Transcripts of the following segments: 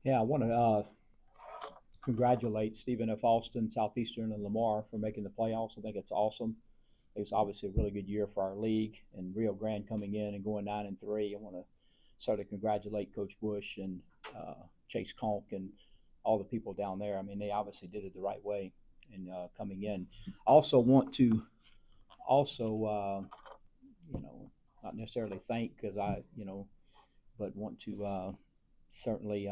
Yeah, I want to congratulate Stephen F. Austin, Southeastern, and Lamar for making the playoffs. I think it's awesome. It's obviously a really good year for our league, and Rio Grande coming in and going 9-3. I want to sort of congratulate Coach Bush and Chase Conk and all the people down there. I mean, they obviously did it the right way in coming in. I also want to you know, not necessarily thank because but want to certainly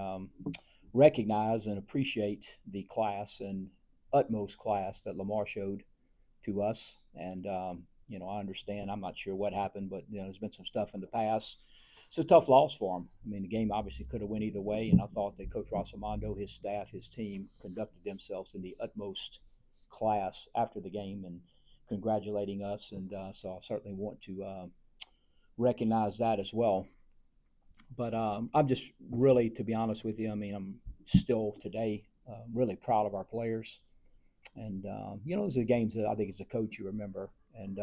recognize and appreciate the class and utmost class that Lamar showed to us. And I understand. I'm not sure what happened, but there's been some stuff in the past. It's a tough loss for him. I mean, the game obviously could have went either way, and I thought that Coach Rossamondo, his staff, his team conducted themselves in the utmost class after the game and congratulating us. And so I certainly want to recognize that as well. But I'm just really, to be honest with you, I mean, I'm still today really proud of our players. And, those are the games that I think as a coach you remember. And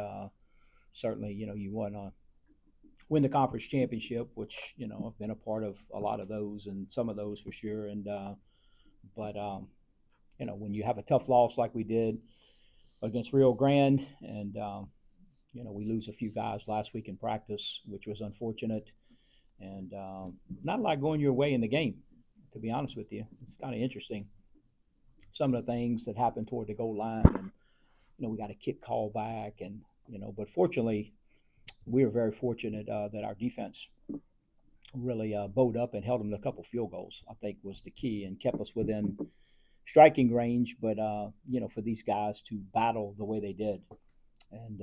certainly, you want to win the conference championship, which, I've been a part of a lot of those and some of those for sure. And, but, when you have a tough loss like we did against Rio Grande and, we lose a few guys last week in practice, which was unfortunate and not a lot going your way in the game. To be honest with you, it's kind of interesting. Some of the things that happened toward the goal line, and we got a kick call back, and but fortunately, we were very fortunate that our defense really bowed up and held them to a couple field goals. I think was the key and kept us within striking range. But for these guys to battle the way they did, and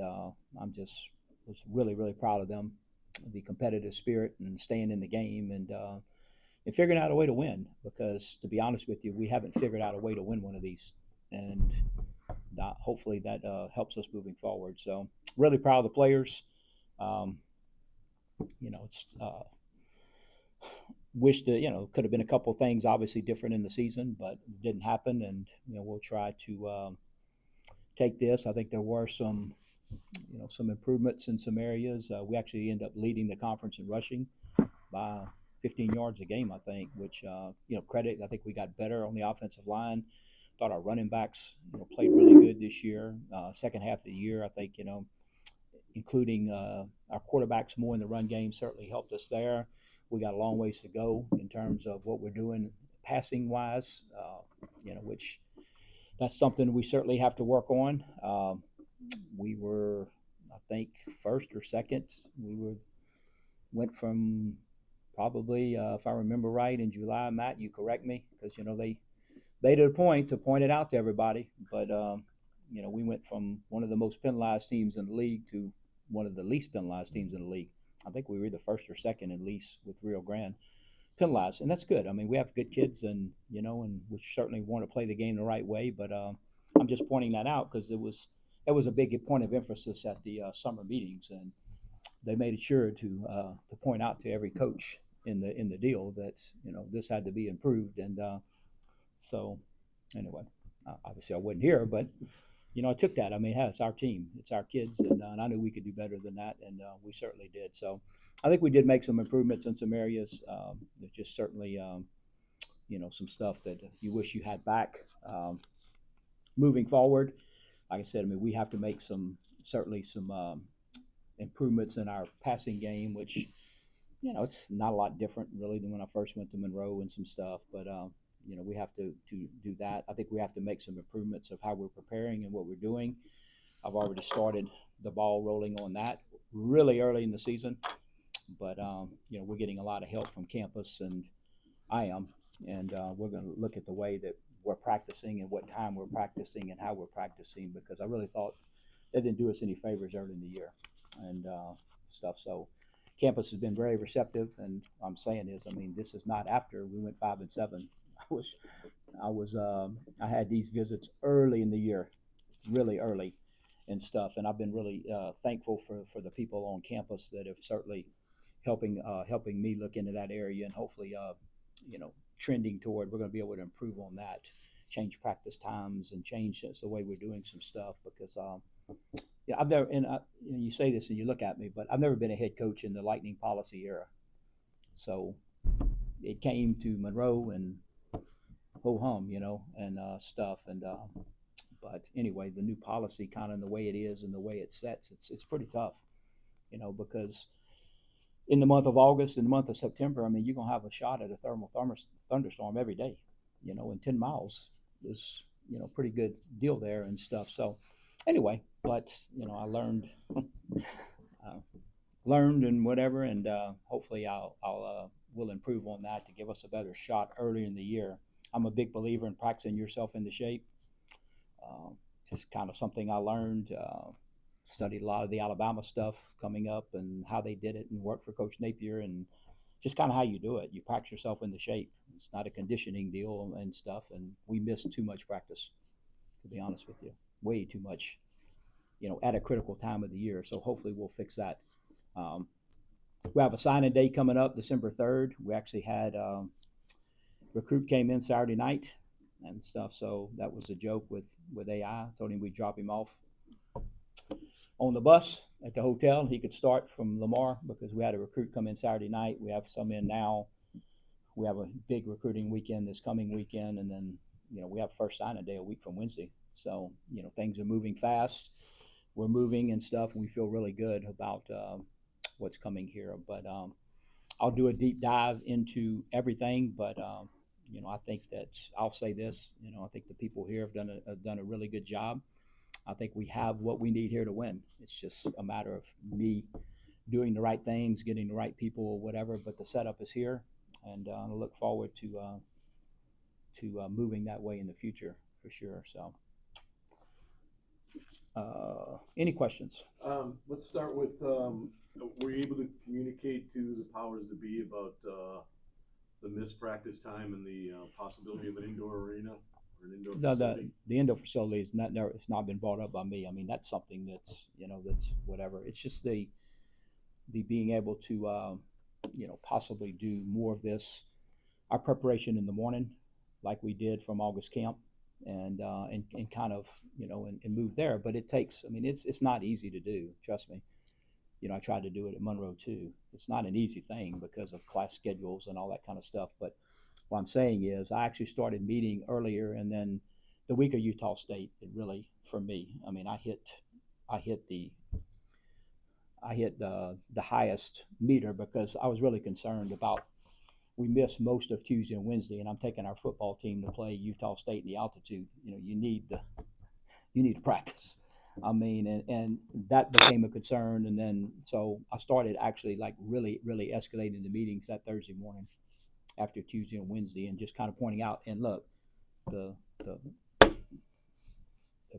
I'm just was really really proud of them, the competitive spirit and staying in the game and figuring out a way to win. Because to be honest with you, we haven't figured out a way to win one of these, and hopefully that helps us moving forward. So really proud of the players. Um, it's wish that could have been a couple of things obviously different in the season, but it didn't happen. And we'll try to take this. I think there were some improvements in some areas. We actually end up leading the conference in rushing by 15 yards a game, I think, which, credit. I think we got better on the offensive line. Thought our running backs, played really good this year. Second half of the year, I think, including our quarterbacks more in the run game certainly helped us there. We got a long ways to go in terms of what we're doing passing wise, which that's something we certainly have to work on. We were, I think, first or second. Went from probably, if I remember right, in July. Matt, you correct me because they made it a point to point it out to everybody. But we went from one of the most penalized teams in the league to one of the least penalized teams in the league. I think we were either first or second at least with Rio Grande penalized, and that's good. I mean, we have good kids, and and we certainly want to play the game the right way. But I'm just pointing that out because it was a big point of emphasis at the summer meetings, and they made it sure to point out to every coach in the deal that this had to be improved. And so anyway, obviously I wasn't here, but I took that. I mean, hey, it's our team, it's our kids, and I knew we could do better than that, and we certainly did. So I think we did make some improvements in some areas. There's just certainly some stuff that you wish you had back moving forward. Like I said, I mean, we have to make some improvements in our passing game, which it's not a lot different really than when I first went to Monroe and some stuff, but we have to do that. I think we have to make some improvements of how we're preparing and what we're doing. I've already started the ball rolling on that really early in the season, but we're getting a lot of help from campus, and I am, and we're going to look at the way that we're practicing and what time we're practicing and how we're practicing, because I really thought they didn't do us any favors early in the year and stuff. So campus has been very receptive, and I'm saying is, I mean, this is not after we went 5-7. I had these visits early in the year, really early and stuff, and I've been really thankful for the people on campus that have certainly helping me look into that area, and hopefully trending toward we're going to be able to improve on that, change practice times and change the way we're doing some stuff, because I've never, and you say this and you look at me, but I've never been a head coach in the Lightning policy era. So it came to Monroe and ho hum, and stuff. And but anyway, the new policy, kind of the way it is and the way it sets, it's pretty tough, because in the month of August and the month of September, I mean, you're gonna have a shot at a thunderstorm every day, and 10 miles is pretty good deal there and stuff. So anyway, but I uh, learned and whatever, and hopefully I'll will improve on that to give us a better shot early in the year. I'm a big believer in practicing yourself into shape. Uh, just kind of something I learned. Studied a lot of the Alabama stuff coming up and how they did it, and worked for Coach Napier, and just kind of how you do it. You practice yourself into shape. It's not a conditioning deal and stuff. And we missed too much practice, to be honest with you, way too much. At a critical time of the year. So hopefully we'll fix that. Um, we have a signing day coming up, December 3rd. We actually had recruit came in Saturday night and stuff. So that was a joke with AI. Told him we'd drop him off on the bus at the hotel. He could start from Lamar because we had a recruit come in Saturday night. We have some in now. We have a big recruiting weekend this coming weekend, and then we have first signing day a week from Wednesday. So things are moving fast. We're moving and stuff, and we feel really good about what's coming here. But I'll do a deep dive into everything. But I think that I'll say this. I think the people here have done a really good job. I think we have what we need here to win. It's just a matter of me doing the right things, getting the right people, or whatever. But the setup is here, and I look forward to moving that way in the future for sure. So, any questions? Let's start with, were you able to communicate to the powers to be about the missed practice time and the possibility of an indoor arena or an indoor facility? The indoor facility is not never. It's not been brought up by me. I mean, that's something that's whatever. It's just the being able to possibly do more of this. Our preparation in the morning, like we did from August camp, and kind of and move there. But it takes. I mean, it's not easy to do. Trust me. I tried to do it at Monroe too. It's not an easy thing because of class schedules and all that kind of stuff. But what I'm saying is, I actually started meeting earlier, and then the week of Utah State, it really for me. I mean, I hit the highest meter because I was really concerned about. We missed most of Tuesday and Wednesday, and I'm taking our football team to play Utah State in the altitude. You need to practice. I mean, and that became a concern. And then, so I started actually like really, really escalating the meetings that Thursday morning after Tuesday and Wednesday, and just kind of pointing out, and look, the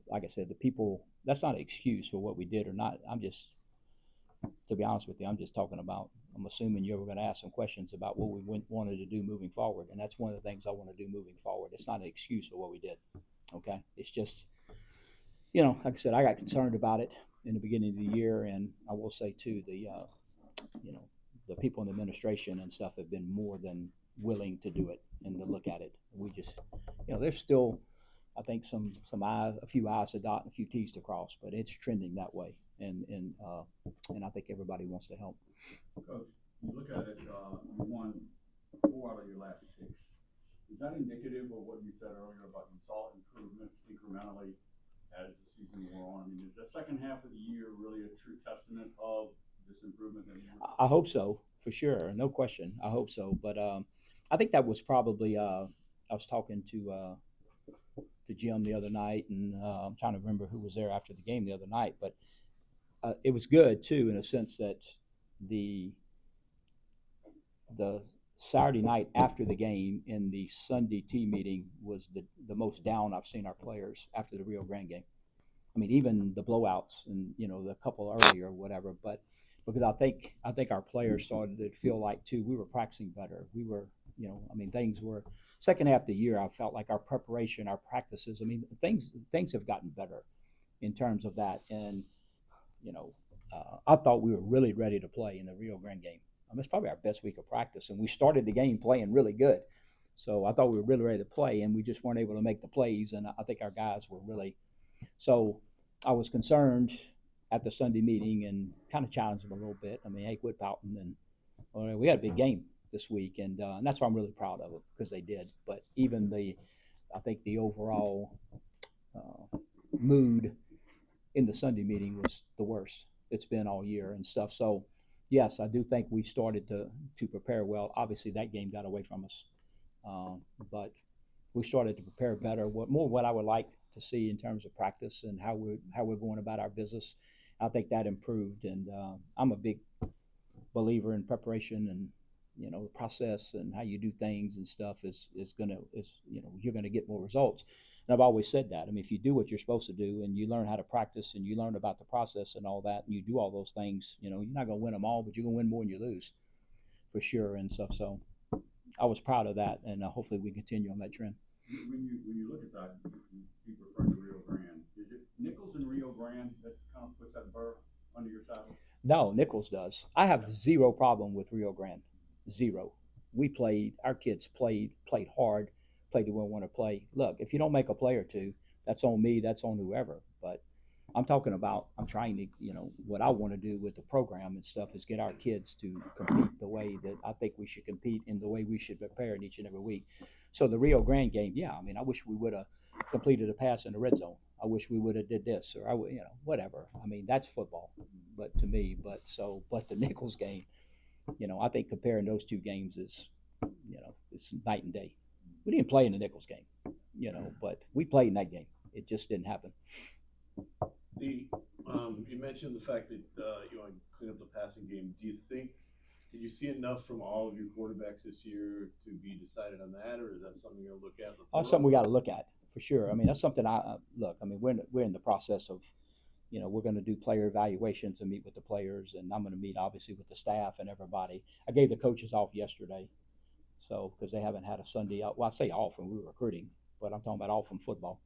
like I said, the people, that's not an excuse for what we did or not. I'm just, to be honest with you, I'm just talking about, I'm assuming you were going to ask some questions about what we wanted to do moving forward. And that's one of the things I want to do moving forward. It's not an excuse for what we did. Okay. It's just, like I said, I got concerned about it in the beginning of the year. And I will say too, the people in the administration and stuff have been more than willing to do it and to look at it. We just, there's still, I think a few I's to dot and a few T's to cross, but it's trending that way. And I think everybody wants to help. Coach, you look at it, you won 4 out of your last 6. Is that indicative of what you said earlier about you saw improvements incrementally as the season wore on? I mean, is the second half of the year really a true testament of this improvement that you were? I hope so, for sure, no question. I hope so, but I think that was probably. I was talking to Jim the other night, and I'm trying to remember who was there after the game the other night, but it was good too, in a sense that the Saturday night after the game and the Sunday team meeting was the most down I've seen our players after the Rio Grande game. I mean, even the blowouts and the couple earlier or whatever, but because I think our players started to feel like too we were practicing better. We were, I mean, things were second half of the year. I felt like our preparation, our practices. I mean, things have gotten better in terms of that, and I thought we were really ready to play in the Rio Grande game. I mean, it's probably our best week of practice, and we started the game playing really good. So I thought we were really ready to play, and we just weren't able to make the plays. And I think our guys were really. So I was concerned at the Sunday meeting and kind of challenged them a little bit. I mean, hey, quit pouting, and we had a big game. this week, and that's why I'm really proud of it because they did. But even I think the overall mood in the Sunday meeting was the worst it's been all year and stuff. So, yes, I do think we started to prepare well. Obviously, that game got away from us, but we started to prepare better. What I would like to see in terms of practice and how we're going about our business, I think that improved. And I'm a big believer in preparation and the process and how you do things and stuff is you're gonna get more results. And I've always said that. I mean, if you do what you're supposed to do and you learn how to practice and you learn about the process and all that, and you do all those things, you're not gonna win them all, but you're gonna win more than you lose for sure and stuff. So I was proud of that, and hopefully we continue on that trend. When you look at that, you keep referring to Rio Grande. Is it Nichols and Rio Grande that kind of puts that burr under your saddle? No, Nichols does. I have zero problem with Rio Grande. Zero. Our kids played hard, played the way we want to play. Look, if you don't make a play or two, that's on me, that's on whoever. But I'm trying to, what I want to do with the program and stuff is get our kids to compete the way that I think we should compete and the way we should prepare in each and every week. So the Rio Grande game, yeah, I mean, I wish we would have completed a pass in the red zone. I wish we would have did this or I would, whatever. I mean, that's football, but to me, but the Nichols game, I think comparing those two games is, it's night and day. We didn't play in the Nichols game, but we played in that game. It just didn't happen. The you mentioned the fact that you want to clean up the passing game. Did you see enough from all of your quarterbacks this year to be decided on that, or is that something you'll look at? That's something we got to look at for sure. I mean, that's something I look. I mean, we're in the process of, we're going to do player evaluations and meet with the players, and I'm going to meet obviously with the staff and everybody. I gave the coaches off yesterday, so because they haven't had a Sunday off. Well, I say off when we were recruiting, but I'm talking about off from football.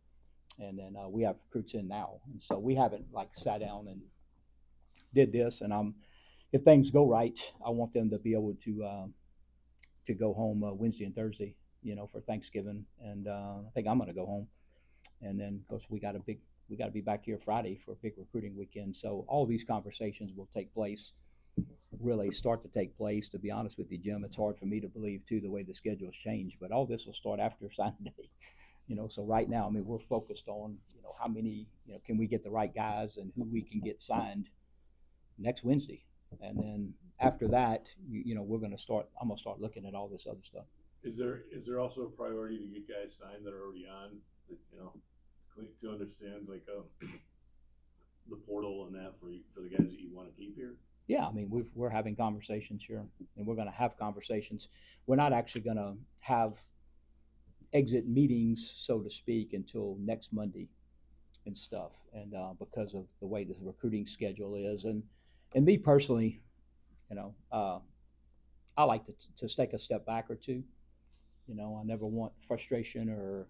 And then we have recruits in now, and so we haven't like sat down and did this. And if things go right, I want them to be able to go home Wednesday and Thursday, for Thanksgiving, and I think I'm going to go home, and then because we got to be back here Friday for a big recruiting weekend. So all these conversations will take place, really start to take place. To be honest with you, Jim, it's hard for me to believe too the way the schedule's changed, but all this will start after signing day. So right now, I mean, we're focused on, how many, can we get the right guys and who we can get signed next Wednesday. And then after that, I'm going to start looking at all this other stuff. Is there also a priority to get guys signed that are already on, that, to understand like the portal and that for the guys that you want to keep here? Yeah, I mean, we're having conversations here, and we're going to have conversations. We're not actually going to have exit meetings, so to speak, until next Monday and stuff, and because of the way the recruiting schedule is, and me personally, I like to take a step back or two. I never want frustration or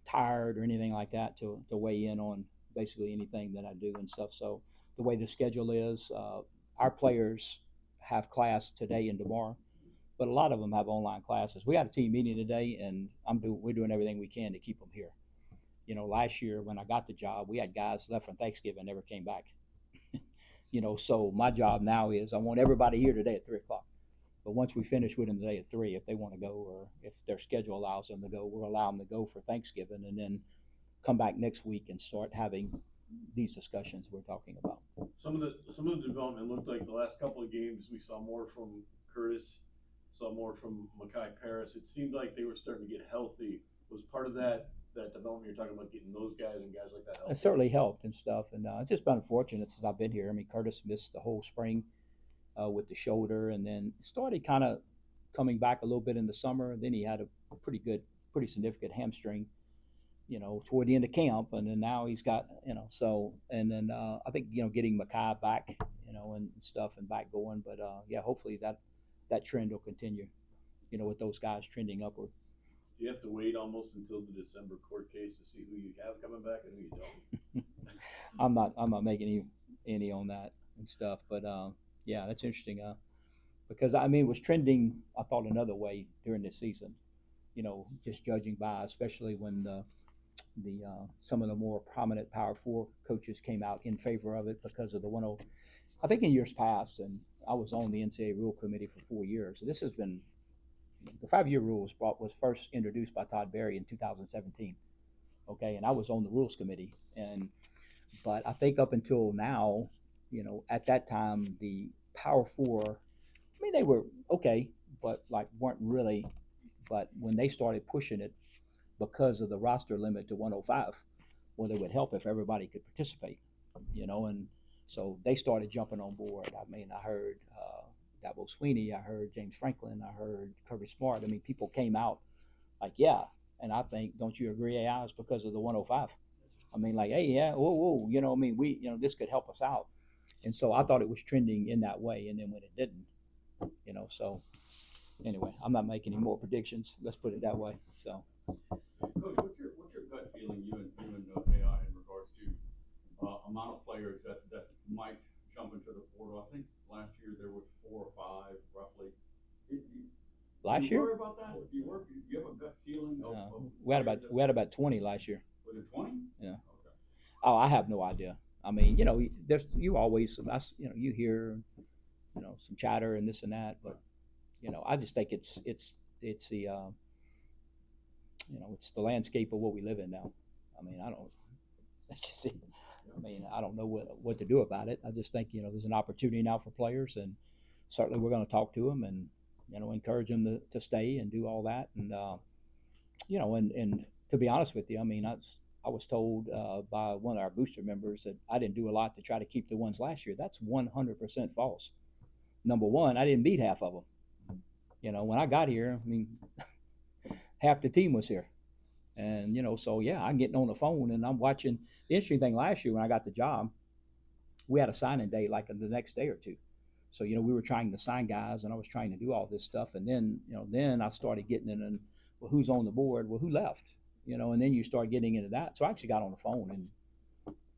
tired or anything like that to weigh in on basically anything that I do and stuff. So the way the schedule is, our players have class today and tomorrow, but a lot of them have online classes. We had a team meeting today, and we're doing everything we can to keep them here. Last year when I got the job, we had guys left from Thanksgiving and never came back. So my job now is I want everybody here today at 3:00. But once we finish with them today at 3, if they want to go or if their schedule allows them to go, we'll allow them to go for Thanksgiving and then come back next week and start having these discussions we're talking about. Some of the development looked like the last couple of games we saw more from Curtis, saw more from Makai Paris. It seemed like they were starting to get healthy. Was part of that development you're talking about, getting those guys and guys like that healthy? It certainly helped and stuff, and it's just been unfortunate since I've been here. I mean, Curtis missed the whole spring with the shoulder, and then started kind of coming back a little bit in the summer. And then he had a pretty significant hamstring, toward the end of camp, and then now he's got, so, and then I think getting Makai back, and stuff and back going, but yeah, hopefully that trend will continue, with those guys trending upward. Do you have to wait almost until the December court case to see who you have coming back and who you don't? I'm not making any on that and stuff, but yeah, that's interesting. Because I mean, it was trending, I thought, another way during this season. Just judging by, especially when the some of the more prominent Power Four coaches came out in favor of it because of the 10. I think in years past, and I was on the NCAA rule committee for 4 years. This has been the 5-year rule was first introduced by Todd Berry in 2017. Okay, and I was on the rules committee, and but I think up until now, at that time the Power Four, I mean they were okay, but like weren't really. But when they started pushing it because of the roster limit to 105, well, it would help if everybody could participate, and so they started jumping on board. I mean, I heard Dabo Sweeney, I heard James Franklin, I heard Kirby Smart. I mean, people came out like, yeah, and I think, don't you agree, AI is because of the 105? I mean, like, hey, yeah, whoa, whoa, I mean, this could help us out. And so I thought it was trending in that way. And then when it didn't, so anyway, I'm not making any more predictions. Let's put it that way. So, Coach, what's your gut feeling, you and AI, in regards to amount of players that might jump into the portal? I think last year there were 4 or 5 roughly. last Do you year, worry about that? Do you have a gut feeling of we had about 20 last year. Was it 20? Yeah. Okay. Oh, I have no idea. I mean, there's you always, you hear, some chatter and this and that, but I just think it's the it's the landscape of what we live in now. I mean, I don't. That's just it. I mean, I don't know what to do about it. I just think there's an opportunity now for players, and certainly we're going to talk to them and encourage them to stay and do all that, and and to be honest with you, I mean, I was told by one of our booster members that I didn't do a lot to try to keep the ones last year. That's 100% false. Number one, I didn't beat half of them. When I got here, I mean, half the team was here. And, so yeah, I'm getting on the phone and I'm watching. The interesting thing last year when I got the job, we had a signing day like the next day or two. So, we were trying to sign guys and I was trying to do all this stuff. And then, then I started getting in and, well, who's on the board? Well, who left? And then you start getting into that. So I actually got on the phone and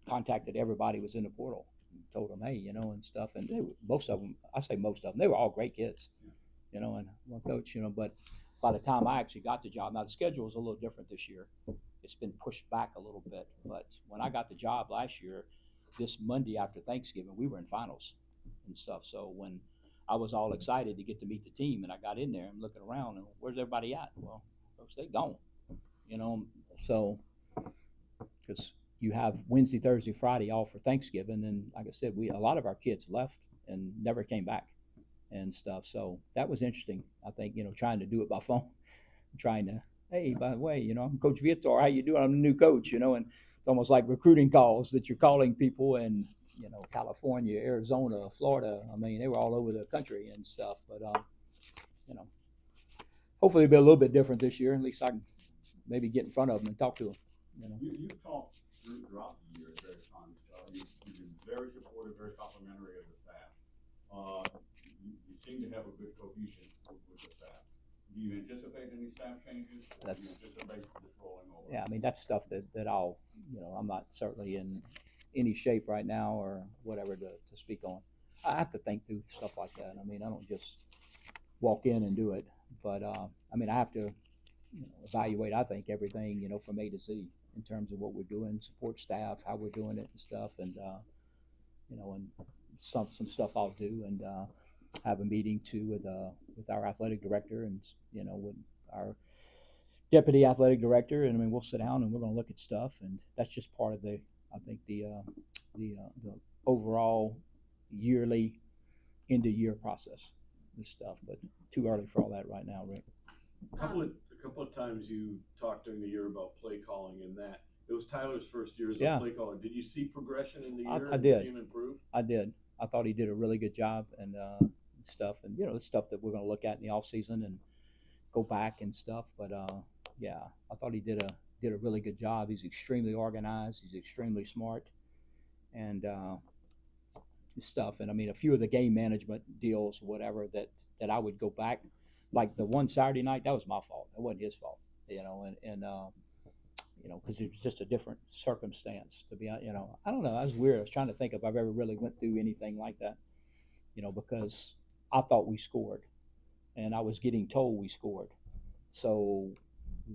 contacted everybody who was in the portal and told them, hey, and stuff. And most of them, I say most of them, they were all great kids, and well, coach, but by the time I actually got the job, now the schedule is a little different this year. It's been pushed back a little bit. But when I got the job last year, this Monday after Thanksgiving, we were in finals and stuff. So when I was all excited to get to meet the team and I got in there and looking around and where's everybody at? Well, coach, they gone. So because you have Wednesday, Thursday, Friday all for Thanksgiving, and like I said, a lot of our kids left and never came back and stuff. So that was interesting. I think trying to do it by phone, trying to, hey, by the way, I'm Coach Viator. How you doing? I'm the new coach. And it's almost like recruiting calls that you're calling people in California, Arizona, Florida. I mean, they were all over the country and stuff. But hopefully it'll be a little bit different this year. At least I can maybe get in front of them and talk to them. You've talked throughout the year at various times. You've been very supportive, very complimentary of the staff. You seem to have a good cohesion with the staff. Do you anticipate any staff changes? Or do you anticipate this rolling over? Yeah, I mean, that's stuff that I'll, I'm not certainly in any shape right now or whatever to speak on. I have to think through stuff like that. I mean, I don't just walk in and do it, but I mean, I have to evaluate, I think, everything, from A to Z in terms of what we're doing, support staff, how we're doing it and stuff. And, and some stuff I'll do and have a meeting too with our athletic director and, with our deputy athletic director. And I mean, we'll sit down and we're going to look at stuff. And that's just part of the overall yearly end of year process and stuff, but too early for all that right now, Rick. A couple of times you talked during the year about play calling and that. It was Tyler's first year as Yeah. a play caller. Did you see progression in the year? I did. See him improve? I did. I thought he did a really good job and stuff. And the stuff that we're going to look at in the off season and go back and stuff. But yeah, I thought he did a really good job. He's extremely organized. He's extremely smart, and stuff. And I mean, a few of the game management deals, whatever that I would go back, like the one Saturday night, that was my fault. It wasn't his fault, and because it was just a different circumstance. To be, I don't know. That was weird. I was trying to think if I've ever really went through anything like that, because I thought we scored, and I was getting told we scored. So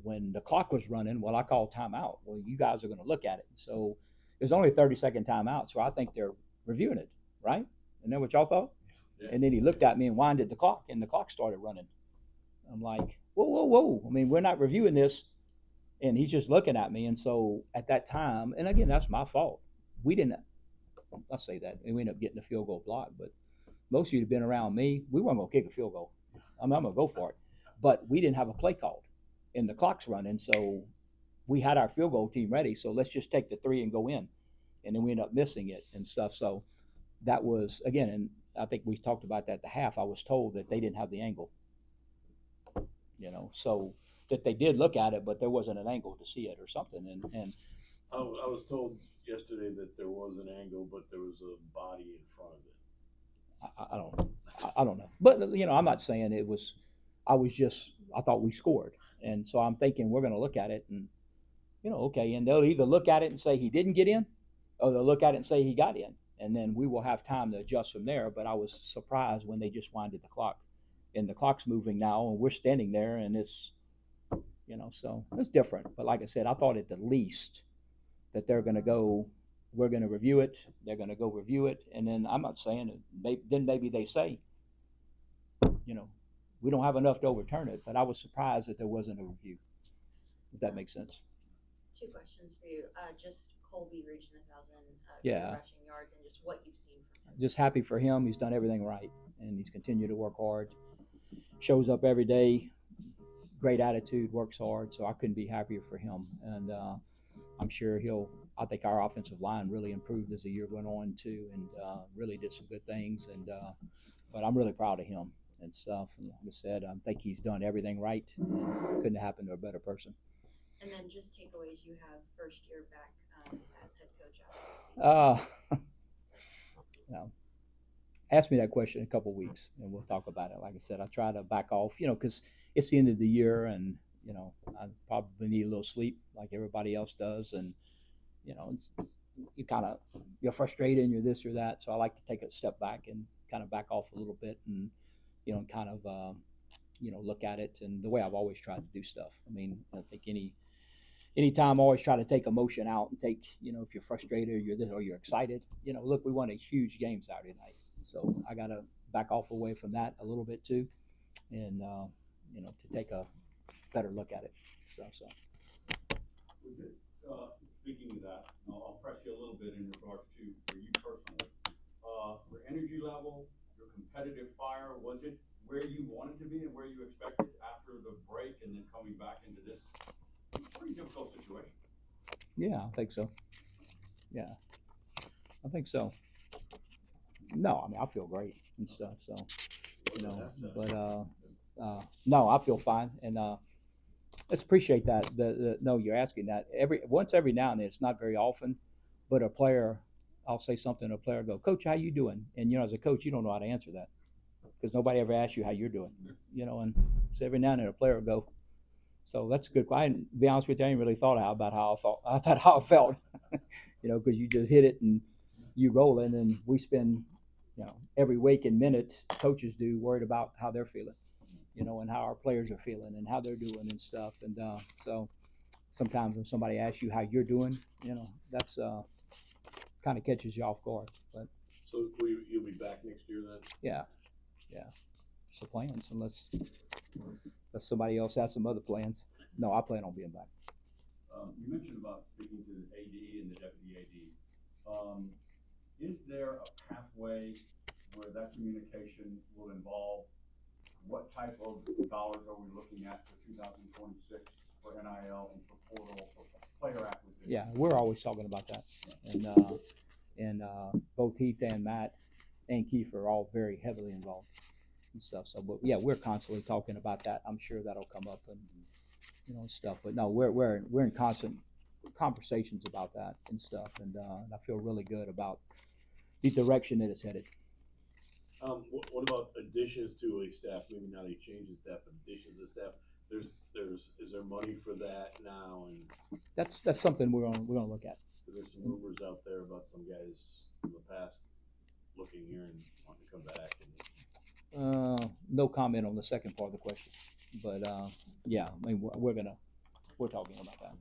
when the clock was running, well, I called timeout. Well, you guys are going to look at it. So it was only a 30-second timeout. So I think they're reviewing it, right? Isn't that what y'all thought? And then he looked at me and winded the clock, and the clock started running. I'm like, whoa, whoa, whoa. I mean, we're not reviewing this. And he's just looking at me. And so at that time, and again, that's my fault. We didn't, I'll say that. We ended up getting the field goal block, but most of you have been around me. We weren't going to kick a field goal. I'm going to go for it. But we didn't have a play called, and the clock's running. So we had our field goal team ready. So let's just take the three and go in. And then we ended up missing it and stuff. So that was, again, and I think we talked about that at the half. I was told that they didn't have the angle, so that they did look at it, but there wasn't an angle to see it or something. And I was told yesterday that there was an angle, but there was a body in front of it. I don't know. I don't know. But, I'm not saying it was, I thought we scored. And so I'm thinking we're going to look at it and, okay. And they'll either look at it and say he didn't get in, or they'll look at it and say he got in. And then we will have time to adjust from there. But I was surprised when they just winded the clock. And the clock's moving now, and we're standing there, and it's, so it's different. But like I said, I thought at the least that they're going to go, we're going to review it. They're going to go review it. And then I'm not saying it. Then maybe they say, we don't have enough to overturn it. But I was surprised that there wasn't a review, if that makes sense. 2 questions for you. Just Colby reaching 1,000 Yeah. rushing yards and just what you've seen from him. Just happy for him. He's done everything right, and he's continued to work hard. Shows up every day, great attitude, works hard. So I couldn't be happier for him. And I'm sure I think our offensive line really improved as the year went on too, and really did some good things. And but I'm really proud of him and stuff. And like I said, I think he's done everything right, and couldn't have happened to a better person. And then just takeaways you have first year back as head coach after this season. Ask me that question in a couple of weeks, and we'll talk about it. Like I said, I try to back off, because it's the end of the year, and I probably need a little sleep like everybody else does, and you're frustrated and you're this or that. So I like to take a step back and kind of back off a little bit, and kind of look at it, and the way I've always tried to do stuff. I mean, I think anytime I always try to take emotion out and take, if you're frustrated or you're this or you're excited, look, we won a huge game Saturday night. So I got to back off away from that a little bit too, and to take a better look at it. So. Speaking of that, I'll press you a little bit in regards to for you personally. Your energy level, your competitive fire, was it where you wanted to be and where you expected after the break, and then coming back into this pretty difficult situation? Yeah, I think so. Yeah, I think so. No, I mean, I feel great and stuff. So, but no, I feel fine, and let's appreciate that. No, you're asking that every now and then. It's not very often, but a player, I'll say something. A player go, Coach, how you doing? And as a coach, you don't know how to answer that because nobody ever asks you how you're doing. And so every now and then a player will go. So that's good. I didn't, to be honest with you, I didn't really thought about how I felt, because you just hit it and you roll it, and we spend, every waking minute, coaches do, worried about how they're feeling, and how our players are feeling and how they're doing and stuff. And so sometimes when somebody asks you how you're doing, that's kind of catches you off guard. But So you'll be back next year then? yeah. It's the plans, unless somebody else has some other plans. No, I plan on being back. You mentioned about speaking to the AD and the deputy AD. Is there a pathway where that communication will involve what type of dollars are we looking at for 2026 for NIL and for portal, for player acquisition? Yeah, we're always talking about that. And both Heath and Matt and Keith are all very heavily involved and stuff. So, but yeah, we're constantly talking about that. I'm sure that'll come up and stuff. But no, we're in constant conversations about that and stuff. And I feel really good about the direction that it's headed. What about additions to a staff? Maybe not a change in staff, but additions to staff. Is there money for that now? And That's something we're gonna look at. there's some rumors out there about some guys in the past looking here and wanting to come back. No comment on the second part of the question, but yeah, I mean we're talking about that.